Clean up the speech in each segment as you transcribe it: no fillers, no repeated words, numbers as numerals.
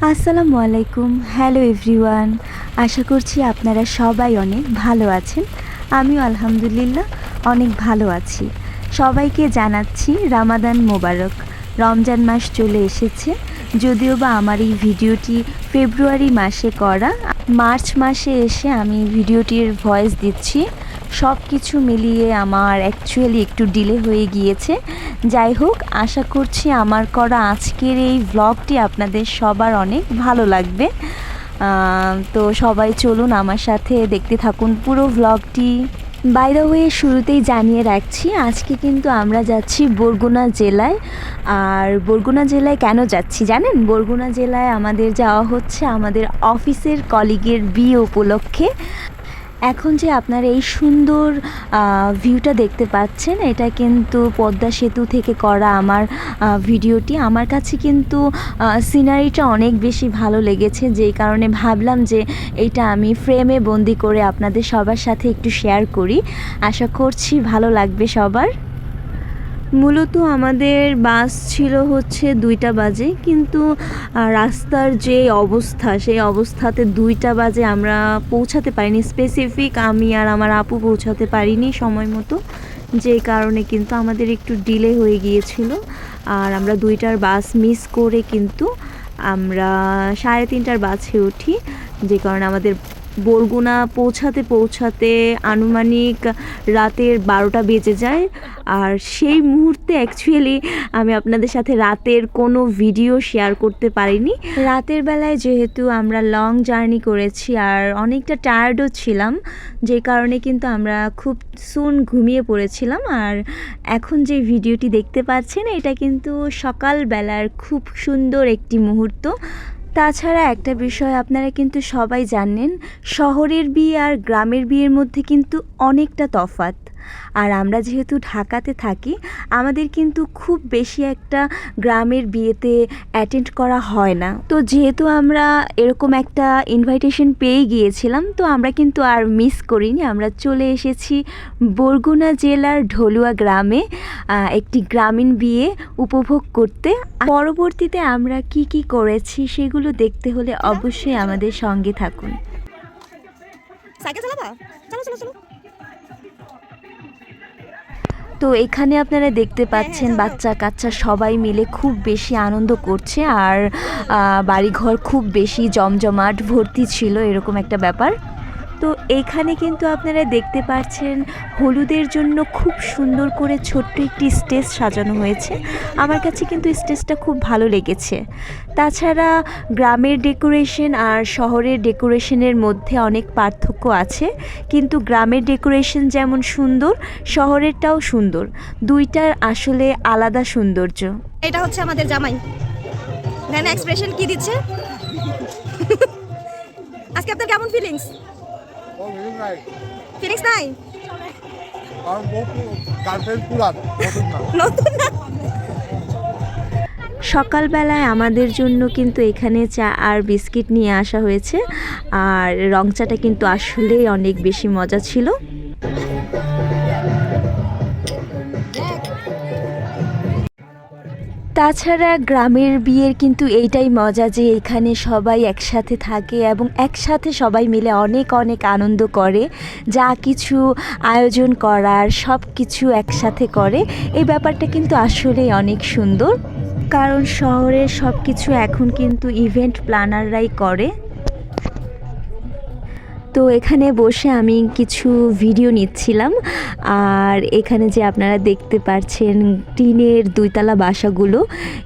আসসালামু আলাইকুম। Hello everyone. আশা করছি আপনারা সবাই অনেক ভালো আছেন। আমিও আলহামদুলিল্লাহ অনেক ভালো আছি। সবাইকে জানাচ্ছি রামাদান মোবারক। রমজান মাস চলে এসেছে। যদিও বা আমার এই ভিডিওটি ফেব্রুয়ারি মাসে করা, মার্চ মাসে এসে আমি ভিডিওটির ভয়েস দিচ্ছি। সব কিছু মিলিয়ে আমার অ্যাকচুয়ালি একটু ডিলে হয়ে গিয়েছে। যাই হোক, আশা করছি আমার করা আজকের এই ভ্লগটি আপনাদের সবার অনেক ভালো লাগবে। তো সবাই চলুন আমার সাথে দেখতে থাকুন পুরো ভ্লগটি। বাই দ্য ওয়ে, শুরুতেই জানিয়ে রাখছি আজকে কিন্তু আমরা যাচ্ছি বরগুনা জেলায়। আর বরগুনা জেলায় কেন যাচ্ছি জানেন? বরগুনা জেলায় আমাদের যাওয়া হচ্ছে আমাদের অফিসের কলিগের বিয়ে উপলক্ষে। এখন যে আপনারা এই সুন্দর ভিউটা দেখতে পাচ্ছেন, এটা কিন্তু পদ্মা সেতু থেকে করা আমার ভিডিওটি। আমার কাছে কিন্তু সিনারিটা অনেক বেশি ভালো লেগেছে, যেই কারণে ভাবলাম যে এইটা আমি ফ্রেমে বন্দি করে আপনাদের সবার সাথে একটু শেয়ার করি। আশা করছি ভালো লাগবে সবার। মূলত আমাদের বাস ছিল হচ্ছে 2টা বাজে, কিন্তু রাস্তার যে অবস্থা, সেই অবস্থাতে 2টা বাজে আমরা পৌঁছাতে পারিনি। স্পেসিফিক আমি আর আমার আপু পৌঁছাতে পারিনি সময় মতো, যে কারণে কিন্তু আমাদের একটু ডিলে হয়ে গিয়েছিল। আর আমরা 2টার বাস মিস করে কিন্তু আমরা 3:30টার বাসে উঠি, যে কারণে আমাদের বরগুনা পৌঁছাতে আনুমানিক রাতের 12টা বেজে যায়। আর সেই মুহূর্তে অ্যাকচুয়ালি আমি আপনাদের সাথে রাতের কোনো ভিডিও শেয়ার করতে পারিনি। রাতের বেলায় যেহেতু আমরা লং জার্নি করেছি আর অনেকটা টায়ার্ডও ছিলাম, যে কারণে কিন্তু আমরা খুব সুন ঘুমিয়ে পড়েছিলাম। আর এখন যে ভিডিওটি দেখতে পাচ্ছেন, এটা কিন্তু সকালবেলার খুব সুন্দর একটি মুহূর্ত। তাছাড়া একটা বিষয় আপনারা কিন্তু সবাই জানেন, শহরের বিয়ে আর গ্রামের বিয়ের মধ্যে কিন্তু অনেকটা তফাৎ। আর আমরা যেহেতু ঢাকাতে থাকি, আমাদের কিন্তু খুব বেশি একটা গ্রামের বিয়েতে অ্যাটেন্ড করা হয় না। তো যেহেতু আমরা এরকম একটা ইনভাইটেশন পেয়ে গিয়েছিলাম, তো আমরা কিন্তু আর মিস করিনি। আমরা চলে এসেছি বরগুনা জেলার ঢলুয়া গ্রামে একটি গ্রামীণ বিয়ে উপভোগ করতে। পরবর্তীতে আমরা কি কি করেছি সেগুলো দেখতে হলে অবশ্যই আমাদের সঙ্গে থাকুন। সাইকেল চালাবা? চলো চলো চলো। তো এখানে আপনারা দেখতে পাচ্ছেন চলো। বাচ্চা কাচ্চা সবাই মিলে খুব বেশি আনন্দ করছে। আর বাড়িঘর খুব বেশি জমজমাট ভর্তি ছিল, এরকম একটা ব্যাপার। তো এখানে কিন্তু আপনারা দেখতে পাচ্ছেন হলুদের জন্য খুব সুন্দর করে ছোট্ট একটি স্টেজ সাজানো হয়েছে। আমার কাছে কিন্তু স্টেজটা খুব ভালো লেগেছে। তাছাড়া গ্রামের ডেকোরেশন আর শহরের ডেকোরেশনের মধ্যে অনেক পার্থক্য আছে, কিন্তু গ্রামের ডেকোরেশন যেমন সুন্দর, শহরেরটাও সুন্দর। দুইটার আসলে আলাদা সৌন্দর্য। এটা হচ্ছে আমাদের জামাই। নেন এক্সপ্রেশন কি দিচ্ছে? আজকে আপনার কেমন ফিলিংস? ফিলিংস নাই? নতুন না? সকালবেলায় আমাদের জন্য কিন্তু এখানে চা আর বিস্কিট নিয়ে আসা হয়েছে। আর রং চাটা কিন্তু আসলেই অনেক বেশি মজা ছিল। তাছাড়া গ্রামের বিয়ের কিন্তু এইটাই মজা যে এখানে সবাই একসাথে থাকে এবং একসাথে সবাই মিলে অনেক অনেক আনন্দ করে। যা কিছু আয়োজন করার সব কিছু একসাথে করে। এই ব্যাপারটা কিন্তু আসলেই অনেক সুন্দর, কারণ শহরের সব কিছু এখন কিন্তু ইভেন্ট প্ল্যানাররাই করে। তো এখানে বসে আমি কিছু ভিডিও নিচ্ছিলাম। আর এখানে যে আপনারা দেখতে পাচ্ছেন টিনের 2তলা বাসাগুলো,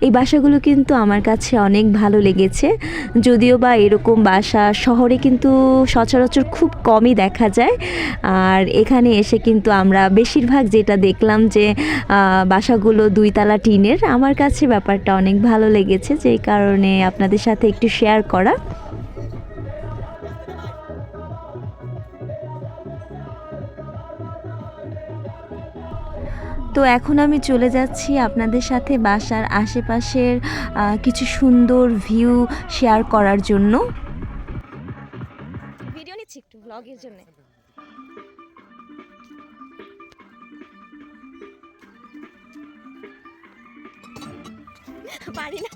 এই বাসাগুলো কিন্তু আমার কাছে অনেক ভালো লেগেছে। যদিও বা এরকম বাসা শহরে কিন্তু সচরাচর খুব কমই দেখা যায়। আর এখানে এসে কিন্তু আমরা বেশিরভাগ যেটা দেখলাম যে বাসাগুলো 2তলা টিনের। আমার কাছে ব্যাপারটা অনেক ভালো লেগেছে, যেই কারণে আপনাদের সাথে একটু শেয়ার করা। তো এখন আমি চলে যাচ্ছি আপনাদের সাথে বাসার আশেপাশের কিছু সুন্দর ভিউ শেয়ার করার জন্য। ভিডিও নিচ্ছি একটু ব্লগের জন্য। পারি না।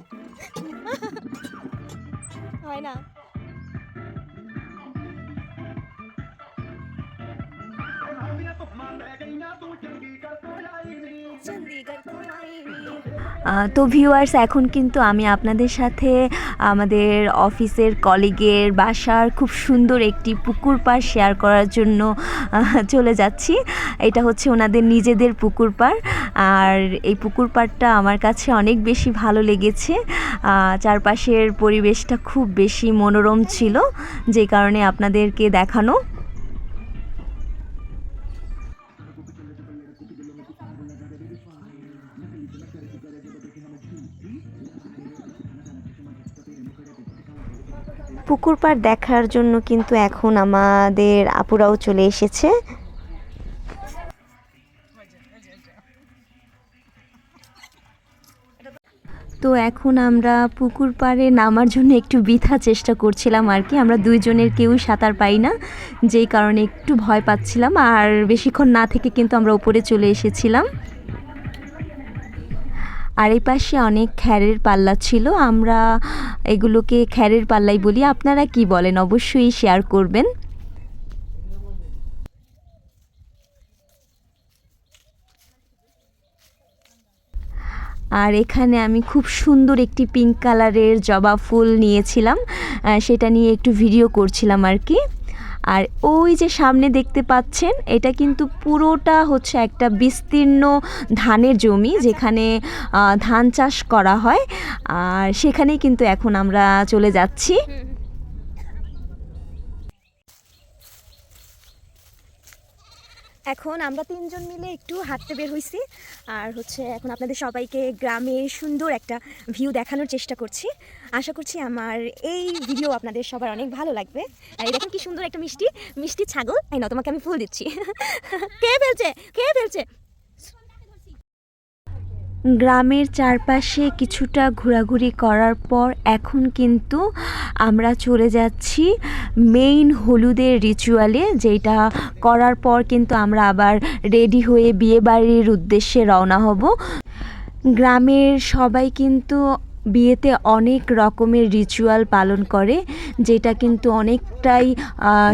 হয় না। তো ভিউয়ার্স, এখন কিন্তু আমি আপনাদের সাথে আমাদের অফিসের কলিগের বাসার খুব সুন্দর একটি পুকুর পাড় শেয়ার করার জন্য চলে যাচ্ছি। এটা হচ্ছে ওনাদের নিজেদের পুকুর পাড়, আর এই পুকুর পাড়টা আমার কাছে অনেক বেশি ভালো লেগেছে। চারপাশের পরিবেশটা খুব বেশি মনোরম ছিল, যে কারণে আপনাদেরকে দেখানো। পুকুর পাড় দেখার জন্য কিন্তু এখন আমাদের আপুরাও চলে এসেছে। তো এখন আমরা পুকুর পাড়ে নামার জন্য একটু বৃথা চেষ্টা করছিলাম আর কি। আমরা দুইজনের কেউই সাঁতার পাই না, যেই কারণে একটু ভয় পাচ্ছিলাম, আর বেশিক্ষণ না থেকে কিন্তু আমরা উপরে চলে এসেছিলাম। আর এই পাশে অনেক খ্যারের পাল্লা ছিল, আমরা এগুলোকে খ্যারের পাল্লাই বলি। আপনারা কি বলেন অবশ্যই শেয়ার করবেন। আর এখানে আমি খুব সুন্দর একটি পিঙ্ক কালারের জবা ফুল নিয়েছিলাম, সেটা নিয়ে একটু ভিডিও করছিলাম আর কি। আর ওই যে সামনে দেখতে পাচ্ছেন, এটা কিন্তু পুরোটা হচ্ছে একটা বিস্তীর্ণ ধানের জমি, যেখানে ধান চাষ করা হয়। আর সেখানেই কিন্তু এখন আমরা চলে যাচ্ছি। এখন আমরা তিনজন মিলে একটু হাঁটতে বের হইছি, আর হচ্ছে এখন আপনাদের সবাইকে গ্রামের সুন্দর একটা ভিউ দেখানোর চেষ্টা করছি। আশা করছি আমার এই ভিডিও আপনাদের সবার অনেক ভালো লাগবে। আর এই দেখেন কি সুন্দর একটা মিষ্টি মিষ্টি ছাগল। এই নাও, তোমাকে আমি ফুল দিচ্ছি। কে ফেলছে, কে ফেলছে? গ্রামের চারপাশে কিছুটা ঘোরাঘুরি করার পর এখন কিন্তু আমরা চলে যাচ্ছি মেইন হলুদের রিচুয়ালে, যেটা করার পর কিন্তু আমরা আবার রেডি হয়ে বিয়েবাড়ির উদ্দেশ্যে রওনা হব। গ্রামের সবাই কিন্তু বিয়েতে অনেক রকমের রিচুয়াল পালন করে, যেটা কিন্তু অনেকটাই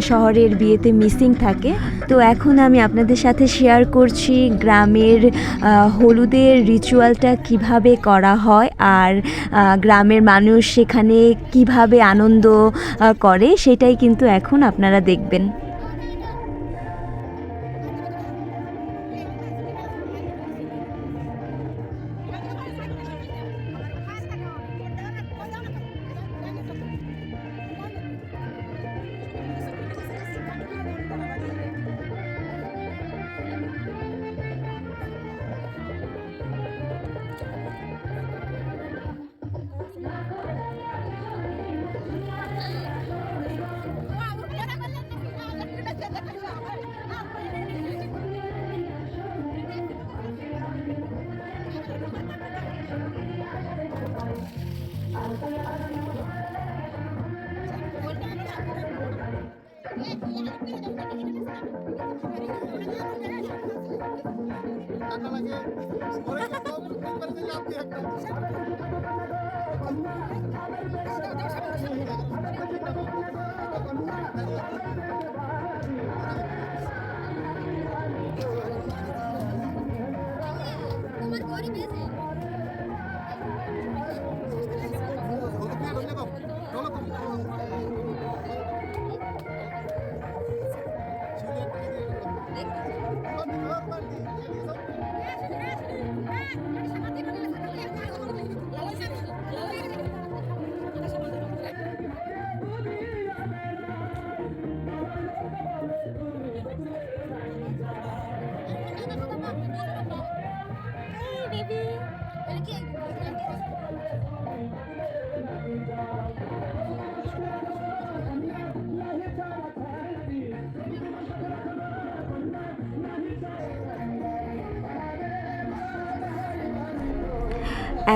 শহরের বিয়েতে মিসিং থাকে। তো এখন আমি আপনাদের সাথে শেয়ার করছি গ্রামের হলুদের রিচুয়ালটা কিভাবে করা হয়, আর গ্রামের মানুষ সেখানে কিভাবে আনন্দ করে, সেটাই কিন্তু এখন আপনারা দেখবেন।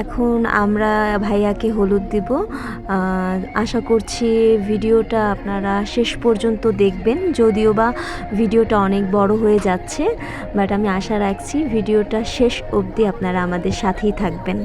এখন আমরা ভাইয়াকে হলুদ দিব। আশা করছি ভিডিওটা আপনারা শেষ পর্যন্ত দেখবেন, যদিও বা ভিডিওটা অনেক বড় হয়ে যাচ্ছে, বাট আমি আশা রাখছি ভিডিওটা শেষ অবধি আপনারা আমাদের সাথেই থাকবেন।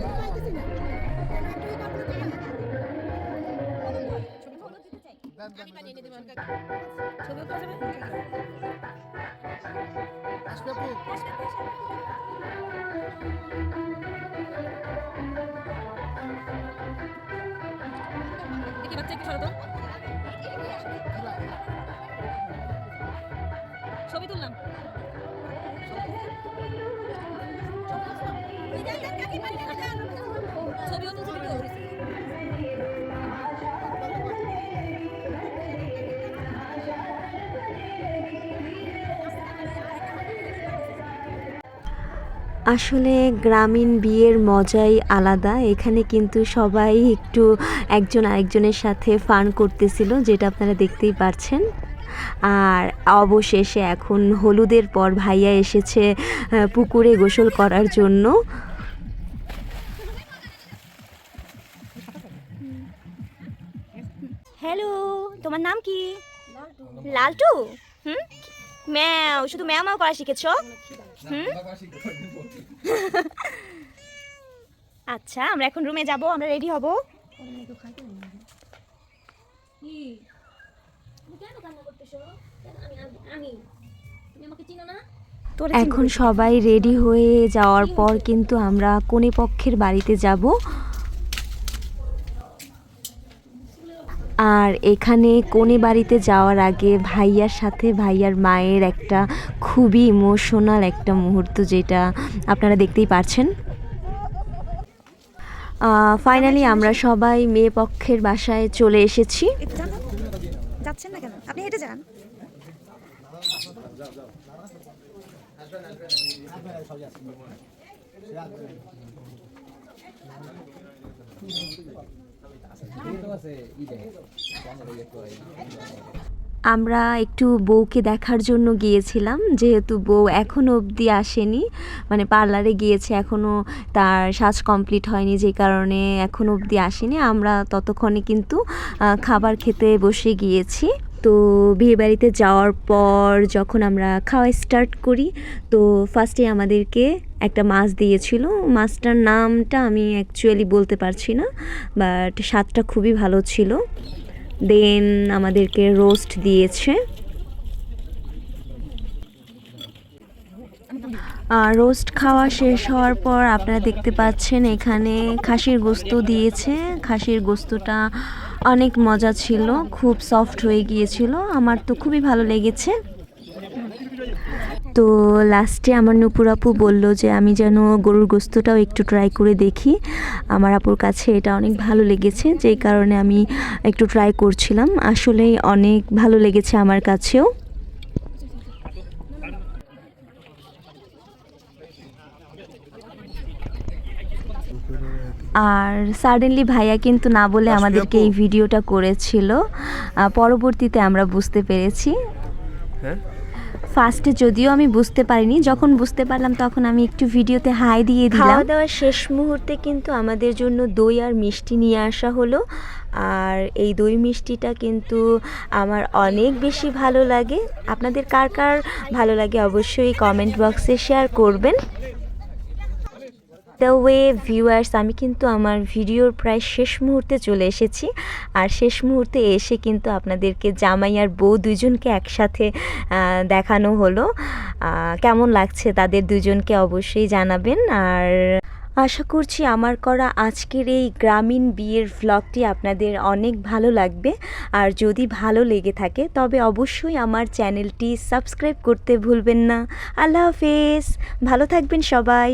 ছবি তুললাম। ছবিও তুলছি তো। আসলে গ্রামীণ বিয়ের মজাই আলাদা। এখানে কিন্তু সবাই একটু একজন আরেকজনের সাথে ফান করতেছিল, যেটা আপনারা দেখতেই পাচ্ছেন। আর অবশেষে এখন হলুদের পর ভাইয়া এসেছে পুকুরে গোসল করার জন্য। হ্যালো, তোমার নাম কি? লালটু। হুম, ম্যাও, শুধু ম্যাও ম্যাও করা শিখেছো? হুম, আচ্ছা, আমরা এখন রুমে যাব, আমরা রেডি হব। এখন সবাই রেডি হয়ে যাওয়ার পর কিন্তু আমরা কনে পক্ষের বাড়িতে যাব। আর এখানে কনে বাড়িতে যাওয়ার আগে ভাইয়ার সাথে ভাইয়ার মায়ের একটা খুবই ইমোশনাল একটা মুহূর্ত, যেটা আপনারা দেখতেই পারছেন। ফাইনালি আমরা সবাই মেয়ে পক্ষের বাসায় চলে এসেছি। যাচ্ছেন না কেন? আপনি হেঁটে যান। আমরা একটু বউকে দেখার জন্য গিয়েছিলাম, যেহেতু বউ এখনও অবধি আসেনি, মানে পার্লারে গিয়েছে, এখনও তার সাজ কমপ্লিট হয়নি, যে কারণে এখনও অবধি আসেনি। আমরা ততক্ষণে কিন্তু খাবার খেতে বসে গিয়েছি। তো বিয়েবাড়িতে যাওয়ার পর যখন আমরা খাওয়া স্টার্ট করি, তো ফার্স্টে আমাদেরকে একটা মাছ দিয়েছিল। মাছটার নামটা আমি অ্যাকচুয়ালি বলতে পারছি না, বাট স্বাদটা খুবই ভালো ছিল। দেন আমাদেরকে রোস্ট দিয়েছে। রোস্ট খাওয়া শেষ হওয়ার পর আপনারা দেখতে পাচ্ছেন এখানে খাসির গোস্ত দিয়েছে। খাসির গোস্তটা অনেক মজা ছিল, খুব সফট হয়ে গিয়েছিল, আমার তো খুবই ভালো লেগেছে। তো লাস্টে আমার নূপুর আপু বললো যে আমি যেন গরুর গোস্তটাও একটু ট্রাই করে দেখি। আমার আপুর কাছে এটা অনেক ভালো লেগেছে, যেই কারণে আমি একটু ট্রাই করছিলাম। আসলেই অনেক ভালো লেগেছে আমার কাছেও। আর সাডেনলি ভাইয়া কিন্তু না বলে আমাদেরকে এই ভিডিওটা করেছিল, পরবর্তীতে আমরা বুঝতে পেরেছি। ফার্স্টে যদিও আমি বুঝতে পারিনি, যখন বুঝতে পারলাম তখন আমি একটু ভিডিওতে হাই দিয়ে দিলাম। খাওয়া দাওয়ার শেষ মুহূর্তে কিন্তু আমাদের জন্য দই আর মিষ্টি নিয়ে আসা হলো। আর এই দই মিষ্টিটা কিন্তু আমার অনেক বেশি ভালো লাগে। আপনাদের কার কার ভালো লাগে অবশ্যই কমেন্ট বক্সে শেয়ার করবেন। দ্য ওয়ে ভিউয়ার্স, আমি কিন্তু আমার ভিডিওর প্রায় শেষ মুহূর্তে চলে এসেছি। আর শেষ মুহূর্তে এসে কিন্তু আপনাদেরকে জামাই আর বউ দুজনকে একসাথে দেখানো হলো। কেমন লাগছে তাদের দুজনকে অবশ্যই জানাবেন। আর আশা করছি আমার করা আজকের এই গ্রামীণ বিয়ের ভ্লগটি আপনাদের অনেক ভালো লাগবে। আর যদি ভালো লেগে থাকে তবে অবশ্যই আমার চ্যানেলটি সাবস্ক্রাইব করতে ভুলবেন না। আল্লাহ হাফেজ, ভালো থাকবেন সবাই।